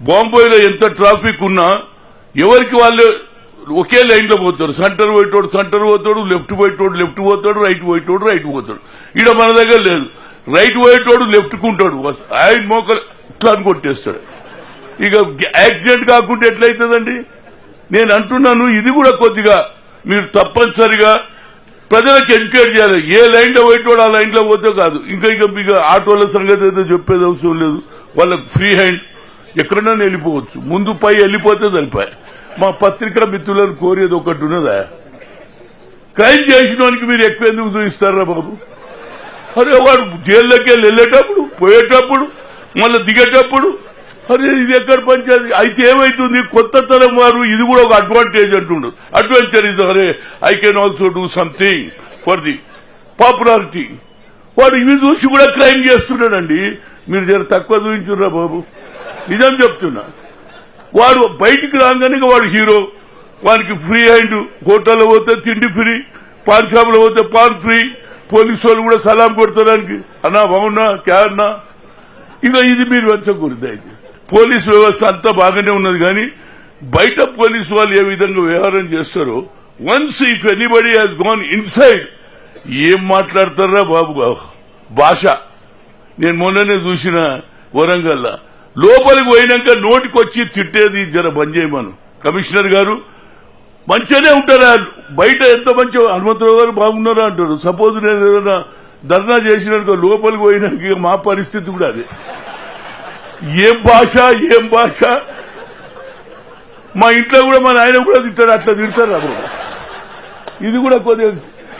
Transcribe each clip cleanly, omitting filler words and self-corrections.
బాంబేలో ఎంత ట్రాఫిక్ ఉన్నా ఎవరికి వాళ్ళు ఒకే లైన్ లో పోతారు. సెంటర్ పోయేటోడు సెంటర్ పోతాడు, లెఫ్ట్ పోయేటోడు లెఫ్ట్ పోతాడు, రైట్ పోయేటోడు రైట్ పోతాడు. ఈడ మన దగ్గర లేదు. రైట్ పోయేటోడు లెఫ్ట్ కుంటాడు, ఆయన మోకలు ఇట్లా అని కొట్టేస్తాడు. ఇక యాక్సిడెంట్ కాకుండా ఎట్లయితుందండి? నేను అంటున్నాను, ఇది కూడా కొద్దిగా మీరు తప్పనిసరిగా ప్రజలకు ఎడ్యుకేట్ చేయాలి. ఏ లైన్ లో పోయేటోడు ఆ లైన్ లో పోతే కాదు. ఇంకా ఆటోల సంగతి అయితే చెప్పేది అవసరం లేదు. వాళ్ళకు ఫ్రీ హ్యాండ్, ఎక్కడన్నా వెళ్ళిపోవచ్చు. ముందు పై వెళ్ళిపోతే సరిపోయి. మా పత్రికా మిత్రులను కోరేది ఒకటి ఉన్నదా, క్రైమ్ చేసిన వానికి మీరు ఎక్కువ ఎందుకు చూపిస్తారా బాబు? అరే వాడు జైల్లోకి వెళ్ళేటప్పుడు, పోయేటప్పుడు, మళ్ళీ దిగేటప్పుడు, అరే ఇది ఎక్కడ పంచాయతీ అయితే ఏమైతుంది? కొత్త తరం వారు ఇది కూడా ఒక అడ్వాంటేజ్ అంటుండు. అడ్వెంచర్ ఇస్ అరే I can also do something for the popularity. వాడు ఇవి చూసి కూడా క్రైమ్ చేస్తున్నాడండి. మీరు జర తక్కువ చూపించురా బాబు, నిజం చెప్తున్నా. వాడు బయటికి రాగానే వాడు హీరో, వానికి ఫ్రీ హ్యాండ్. హోటల్లో పోతే తిండి ఫ్రీ, పాన్ షాప్ లో పోతే పాన్ ఫ్రీ. పోలీసు వాళ్ళు కూడా సలాం కొడతాడానికి, అన్నా బాగున్నా క్యా అన్నా. ఇక ఇది మీరు వెంచకూడదు. అయితే పోలీసు వ్యవస్థ అంతా బాగానే ఉన్నది, కానీ బయట పోలీసు వాళ్ళు ఏ విధంగా వ్యవహారం చేస్తారో, once if anybody has gone inside, ఏం మాట్లాడతారా బాబు భాష. నేను మొన్ననే చూసిన వరంగల్లా, లోపలికి పోయినాక నోటికి వచ్చి తిట్టేది జర బంద్ చేయమను. కమిషనర్ గారు మంచిగానే ఉంటారా, బయట ఎంత మంచిగా హనుమంతరావు గారు బాగున్నారా అంటారు. సపోజ్ నేను ఏదైనా ధర్నా చేసినాక లోపలికి పోయినాక మా పరిస్థితి కూడా అదే. ఏం భాష, ఏం భాష. మా ఇంట్లో కూడా మా నాయన కూడా తింటారు, అట్లా తిడతారు. అప్పుడు ఇది కూడా కొద్దిగా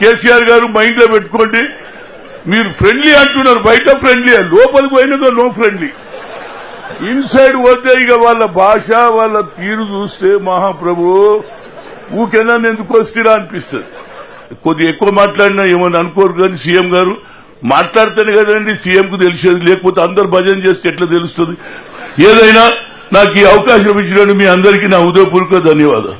కేసీఆర్ గారు మైండ్ లో పెట్టుకోండి. మీరు ఫ్రెండ్లీ అంటున్నారు, బయట ఫ్రెండ్లీ, లోపలికి పోయినాక నో ఫ్రెండ్లీ. ఇన్సైడ్ పోతే ఇక వాళ్ళ భాష, వాళ్ళ తీరు చూస్తే మహాప్రభు ఊకెనా ఎందుకు వస్తారా అనిపిస్తుంది. కొద్దిగా ఎక్కువ మాట్లాడినా ఏమని అనుకోరు, కానీ సీఎం గారు మాట్లాడితేనే కదండి సీఎంకు తెలిసేది. లేకపోతే అందరు భజన చేస్తే ఎట్లా తెలుస్తుంది? ఏదైనా నాకు ఈ అవకాశం ఇచ్చినట్టు మీ అందరికీ నా హృదయపూర్వక ధన్యవాదాలు.